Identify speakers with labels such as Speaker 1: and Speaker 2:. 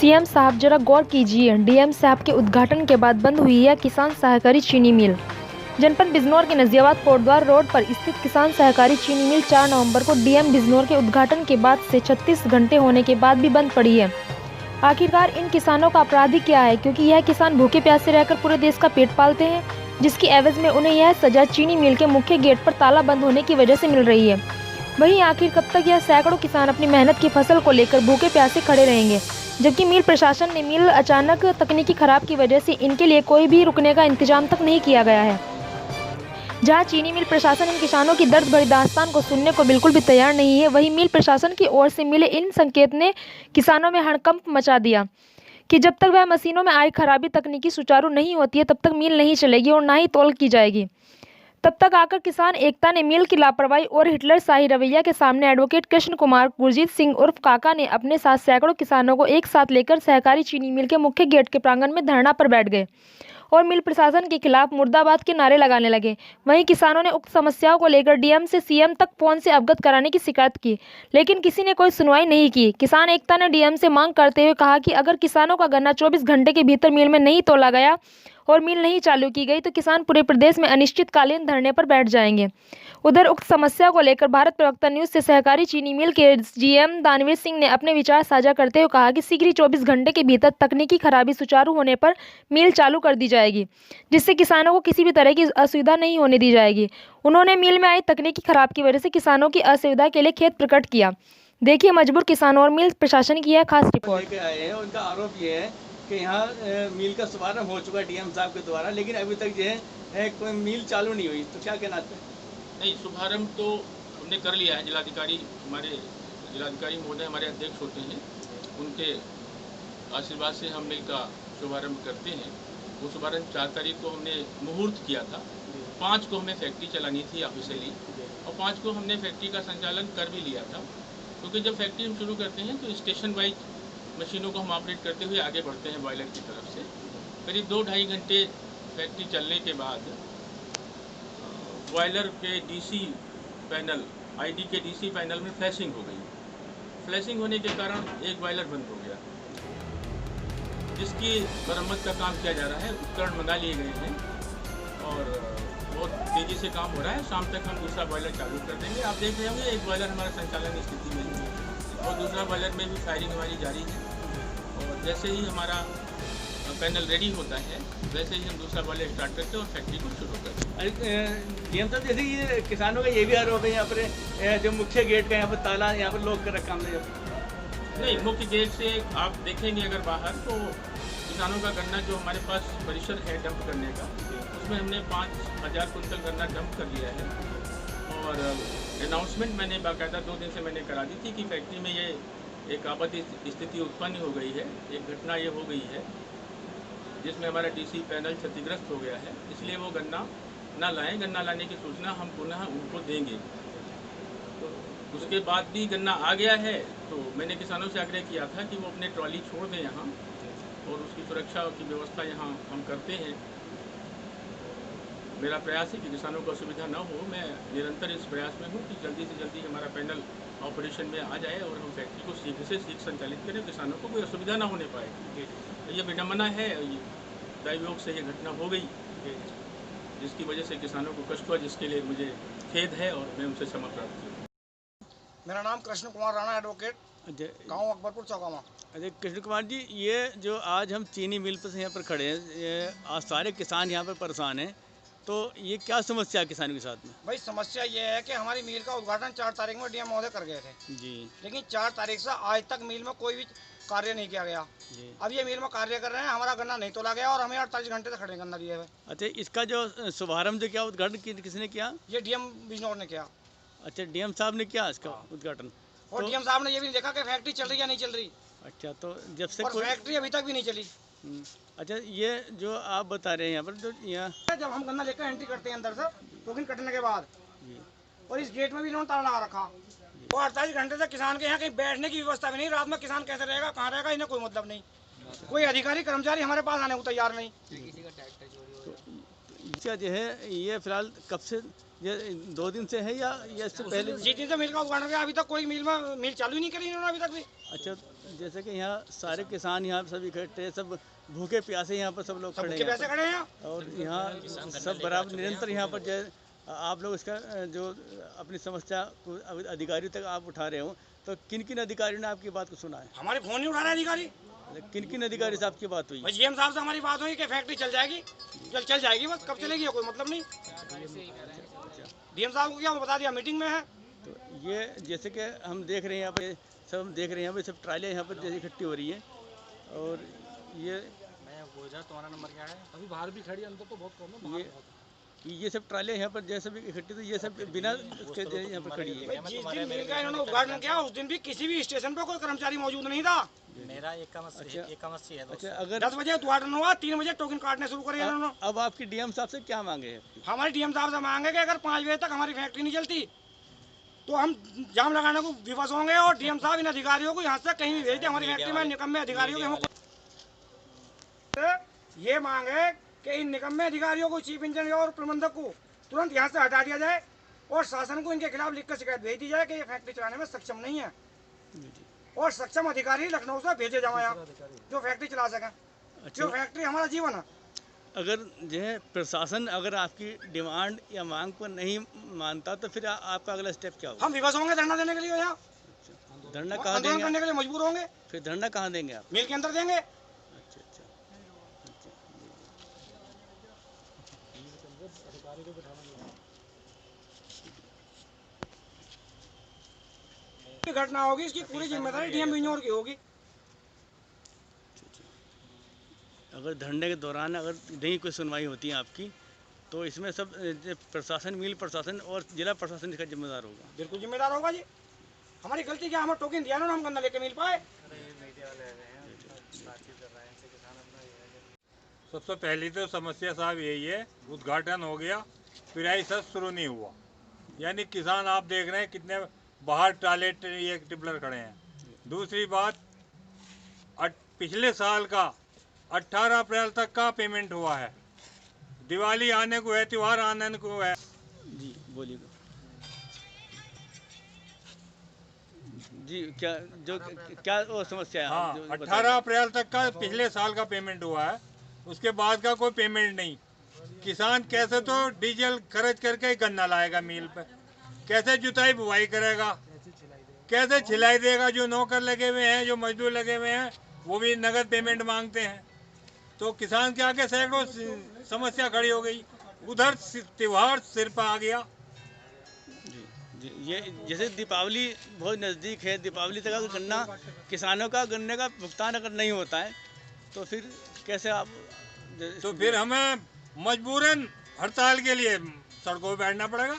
Speaker 1: CM साहब जरा गौर कीजिए, डीएम साहब के उद्घाटन के बाद बंद हुई है किसान सहकारी चीनी मिल। जनपद बिजनौर के नजियाबाद कोटद्वार रोड पर स्थित किसान सहकारी चीनी मिल 4 नवंबर को डीएम बिजनौर के उद्घाटन के बाद से 36 घंटे होने के बाद भी बंद पड़ी है। आखिरकार इन किसानों का अपराधी क्या है, क्योंकि यह किसान भूखे प्यासे रहकर पूरे देश का पेट पालते हैं, जिसकी एवज में उन्हें यह सजा चीनी मिल के मुख्य गेट पर ताला बंद होने की वजह से मिल रही है। वहीं आखिर कब तक यह सैकड़ों किसान अपनी मेहनत की फसल को लेकर भूखे प्यासे खड़े रहेंगे, जबकि मिल प्रशासन ने मिल अचानक तकनीकी खराब की वजह से इनके लिए कोई भी रुकने का इंतजाम तक नहीं किया गया है। जहां चीनी मिल प्रशासन इन किसानों की दर्द भरी दास्तान को सुनने को बिल्कुल भी तैयार नहीं है, वहीं मिल प्रशासन की ओर से मिले इन संकेत ने किसानों में हड़कंप मचा दिया कि जब तक वह मशीनों में आई खराबी तकनीकी सुचारू नहीं होती है, तब तक मिल नहीं चलेगी और ना ही तौल की जाएगी। तब तक आकर किसान एकता ने मिल की लापरवाही और हिटलर शाही रवैया के सामने एडवोकेट कृष्ण कुमार गुरजीत सिंह उर्फ काका ने अपने साथ सैकड़ों किसानों को एक साथ लेकर सहकारी चीनी मिल के मुख्य गेट के प्रांगण में धरना पर बैठ गए और मिल प्रशासन के खिलाफ मुर्दाबाद के नारे लगाने लगे। वहीं किसानों ने उक्त समस्याओं को लेकर डीएम से सीएम तक फोन से अवगत कराने की शिकायत की, लेकिन किसी ने कोई सुनवाई नहीं की। किसान एकता ने डीएम से मांग करते हुए कहा कि अगर किसानों का गन्ना 24 घंटे के भीतर मिल में नहीं तोला गया और मिल नहीं चालू की गई तो किसान पूरे प्रदेश में अनिश्चितकालीन धरने पर बैठ जाएंगे। उधर उक्त समस्या को लेकर भारत प्रवक्ता न्यूज से सहकारी चीनी मिल के जीएम दानवीर सिंह ने अपने विचार साझा करते हुए कहा कि शीघ्र ही 24 घंटे के भीतर तकनीकी खराबी सुचारू होने पर मिल चालू कर दी जाएगी, जिससे किसानों को किसी भी तरह की असुविधा नहीं होने दी जाएगी। उन्होंने मिल में आई तकनीकी खराब की वजह से किसानों की असुविधा के लिए खेद प्रकट किया। देखिए मजबूर किसानों और मिल प्रशासन की यह खास रिपोर्ट।
Speaker 2: उनका आरोप ये है कि यहाँ मिल का शुभारंभ हो चुका है डीएम साहब के द्वारा, लेकिन अभी तक जो है कोई मिल चालू नहीं हुई, तो क्या कहना चाहते हैं?
Speaker 3: नहीं, शुभारंभ तो हमने कर लिया है। जिलाधिकारी हमारे जिलाधिकारी महोदय हमारे अध्यक्ष होते हैं, उनके आशीर्वाद से हम मिल का शुभारंभ करते हैं। वो शुभारंभ 4 तारीख को हमने मुहूर्त किया था, 5 को हमें फैक्ट्री चलानी थी ऑफिशियली, और 5 को हमने फैक्ट्री का संचालन कर भी लिया था। क्योंकि जब फैक्ट्री हम शुरू करते हैं तो स्टेशन वाइज मशीनों को हम ऑपरेट करते हुए आगे बढ़ते हैं बॉयलर की तरफ से। करीब 2-2.5 घंटे फैक्ट्री चलने के बाद बॉयलर के डीसी पैनल, आईडी के डीसी पैनल में फ्लैशिंग हो गई। फ्लैशिंग होने के कारण एक बॉयलर बंद हो गया, जिसकी मरम्मत का काम किया जा रहा है। उपकरण मंगा लिए गए हैं और बहुत तेज़ी से काम हो रहा है। शाम तक हम दूसरा बॉयलर चालू कर देंगे। आप देख रहे होंगे एक बॉयलर हमारा संचालन स्थिति में है और दूसरा बॉयलर में भी फायरिंग हमारी जारी है। और जैसे ही हमारा पैनल रेडी होता है वैसे ही हम दूसरा बॉयलर स्टार्ट करते हैं और फैक्ट्री को शुरू करते हैं।
Speaker 2: डीएम साहब, जैसे ये किसानों का ये भी आरोप है यहाँ पर जो मुख्य गेट का यहाँ पर ताला यहाँ पर लॉक कर रखा हमने।
Speaker 3: नहीं, मुख्य गेट से आप देखेंगे अगर बाहर तो किसानों का गन्ना जो हमारे पास परिसर है डंप करने का, उसमें हमने 5000 कुंटल गन्ना डंप कर लिया है। और अनाउंसमेंट मैंने बाकायदा 2 दिन से मैंने करा दी थी कि फैक्ट्री में ये एक आपत्ति स्थिति उत्पन्न हो गई है, एक घटना ये हो गई है जिसमें हमारा डीसी पैनल क्षतिग्रस्त हो गया है, इसलिए वो गन्ना ना लाएं। गन्ना लाने की सूचना हम पुनः उनको देंगे। तो उसके बाद भी गन्ना आ गया है तो मैंने किसानों से आग्रह किया था कि वो अपने ट्रॉली छोड़ दें यहाँ, और उसकी सुरक्षा की व्यवस्था यहाँ हम करते हैं। मेरा प्रयास है कि किसानों को असुविधा न हो। मैं निरंतर इस प्रयास में हूँ कि जल्दी से जल्दी हमारा पैनल ऑपरेशन में आ जाए और हम फैक्ट्री को शीघ्र से शीघ्र संचालित करें, किसानों को कोई असुविधा ना होने पाए। ये विडम्बना है, दैवयोग से ये घटना हो गई जिसकी वजह से किसानों को कष्ट हुआ, जिसके लिए मुझे खेद है और मैं उनसे क्षमा प्रार्थी हूँ।
Speaker 4: मेरा नाम कृष्ण कुमार राणा, एडवोकेट, गाँव अकबरपुर चौगामा।
Speaker 2: अजय कृष्ण कुमार जी, ये जो आज हम चीनी मिल पर यहाँ पर खड़े हैं, आज सारे किसान यहाँ पर परेशान हैं, तो ये क्या समस्या है किसानों के साथ में?
Speaker 4: भाई समस्या ये है कि हमारी मिल का उद्घाटन 4 तारीख में डीएम महोदय कर गए थे
Speaker 2: जी,
Speaker 4: लेकिन 4 तारीख से आज तक मिल में कोई भी कार्य नहीं किया गया
Speaker 2: जी।
Speaker 4: अब ये मिल में कार्य कर रहे हैं, हमारा गन्ना नहीं तोला गया और हमें 48 घंटे से खड़े गन्ना दिए हुए।
Speaker 2: अच्छा, इसका जो शुभारंभ जो क्या उद्घाटन किसने किया?
Speaker 4: ये डीएम बिजनौर ने किया।
Speaker 2: अच्छा, डीएम साहब ने किया इसका उद्घाटन?
Speaker 4: और डीएम साहब ने ये भी नहीं देखा कि फैक्ट्री चल रही या नहीं चल रही।
Speaker 2: अच्छा, तो जब से
Speaker 4: और फैक्ट्री अभी तक भी नहीं चली।
Speaker 2: अच्छा, ये जो आप बता रहे हैं यहाँ पर, तो यहाँ
Speaker 4: जब हम गन्ना लेकर एंट्री करते हैं अंदर से टोकन कटने के बाद, और इस गेट में भी इन्होंने ताला लगा रखा। वो 48 घंटे से किसान के यहाँ कहीं बैठने की व्यवस्था भी नहीं। रात में किसान कैसे रहेगा, कहाँ रहेगा, इन्हें कोई मतलब नहीं। कोई अधिकारी कर्मचारी हमारे पास आने को तैयार नहीं।
Speaker 2: इसका जो है ये फिलहाल कब से, ये 2 दिन से है या इससे पहले?
Speaker 4: जिस दिन से मिल का उद्घाटन किया अभी तक कोई मिल चालू ही नहीं करी इन्होंने अभी तक भी।
Speaker 2: अच्छा, जैसे कि यहाँ सारे किसान यहाँ सब इकट्ठे, सब भूखे प्यासे यहाँ पर सब लोग खड़े हैं
Speaker 4: कैसे खड़े हैं यहाँ?
Speaker 2: और यहाँ सब बराबर निरंतर यहाँ पर जो आप लोग इसका जो अपनी समस्या को अधिकारियों तक आप उठा रहे हो, तो किन किन अधिकारियों ने आपकी बात को सुना है?
Speaker 4: हमारे फोन नहीं उठा रहे अधिकारी।
Speaker 2: किन किन अधिकारी से आपकी बात हुई?
Speaker 4: बस जीएम साहब से हमारी बात हुई कि फैक्ट्री चल जाएगी, चल जाएगी, बस कब चलेगी कोई मतलब नहीं। डीएम साहब को क्या वो बता दिया, मीटिंग में है।
Speaker 2: तो ये जैसे कि हम देख रहे हैं यहाँ पे, सब हम देख रहे हैं यहाँ पे सब ट्रालियाँ यहाँ पर जैसे इकट्ठी हो रही हैं और ये
Speaker 4: तुम्हारा नंबर क्या है? अभी बाहर भी खड़ी, अंदर तो बहुत कम है।
Speaker 2: ये सब ट्रालियाँ यहाँ पर जैसे भी इकट्ठी, तो ये सब बिना उसके यहाँ पर खड़ी है।
Speaker 4: जिस दिन मिल का इन्होंने उद्घाटन किया उस दिन भी किसी भी स्टेशन पर कोई कर्मचारी मौजूद नहीं था।
Speaker 5: मेरा एक है।
Speaker 2: अच्छा, अगर
Speaker 4: 10 बजे उद्घाटन हुआ, 3 बजे टोकन काटने शुरू करे इन्होंने।
Speaker 2: अब आपकी डीएम साहब से क्या मांगे हैं?
Speaker 4: हमारे डीएम साहब से मांगे कि अगर 5 बजे तक हमारी फैक्ट्री नहीं चलती तो हम जाम लगाने को विवश होंगे और डीएम साहब इन अधिकारियों को यहाँ से कहीं भी भेज दे। हमारी फैक्ट्री में निकम्मे अधिकारियों के हमको ये मांग है कि इन निकम्मे अधिकारियों को, चीफ इंजीनियर और प्रबंधक को तुरंत यहाँ से हटा दिया जाए और शासन को इनके खिलाफ लिखकर शिकायत भेज दी जाए कि ये फैक्ट्री चलाने में सक्षम नहीं है और सक्षम अधिकारी लखनऊ से भेजे जाए यहाँ जो फैक्ट्री चला सकें। जो फैक्ट्री हमारा जीवन है।
Speaker 2: अगर जो है प्रशासन अगर आपकी डिमांड या मांग को नहीं मानता तो फिर आपका अगला स्टेप क्या होगा?
Speaker 4: हम विवश होंगे धरना देने के लिए, यहाँ
Speaker 2: धरना कहाँ
Speaker 4: आंदोलन
Speaker 2: देंगे?
Speaker 4: करने के लिए मजबूर होंगे।
Speaker 2: फिर धरना कहाँ देंगे आप?
Speaker 4: मिल के अंदर देंगे।
Speaker 2: अच्छा अच्छा।
Speaker 4: घटना होगी इसकी पूरी जिम्मेदारी डीएम बिजनौर की होगी।
Speaker 2: अगर धरने के दौरान अगर नहीं कोई सुनवाई होती है आपकी, तो इसमें सब प्रशासन, मिल प्रशासन और जिला प्रशासन इसका जिम्मेदार होगा।
Speaker 4: बिल्कुल जिम्मेदार होगा जी। हमारी गलती क्या, हमें टोकन दिया ना, हम गन्ना लेके मिल पाए।
Speaker 6: सबसे पहली तो समस्या साहब यही है, उद्घाटन हो गया फिर ऐसा शुरू नहीं हुआ, यानी किसान आप देख रहे हैं कितने बाहर ट्राले ये टिपलर खड़े हैं। दूसरी बात, पिछले साल का 18 अप्रैल तक का पेमेंट हुआ है, दिवाली आने को है, त्यौहार आने को है।
Speaker 2: जी बोलिए जी, क्या वो समस्या है?
Speaker 6: हाँ, 18 अप्रैल तक का पिछले साल का पेमेंट हुआ है, उसके बाद का कोई पेमेंट नहीं। किसान कैसे तो डीजल खर्च करके गन्ना लाएगा मिल पे, कैसे जुताई बुवाई करेगा, कैसे छिलाई देगा। जो नौकर लगे हुए हैं, जो मजदूर लगे हुए हैं, वो भी नगद पेमेंट मांगते हैं। तो किसान के आगे सैकड़ों समस्या खड़ी हो गई। उधर त्योहार सिर पर आ गया।
Speaker 2: जी, ये जैसे दीपावली बहुत नज़दीक है, दीपावली तक अगर गन्ना किसानों का गन्ने का भुगतान अगर नहीं होता है तो फिर कैसे आप?
Speaker 6: तो फिर हमें मजबूरन हड़ताल के लिए सड़कों पर बैठना पड़ेगा।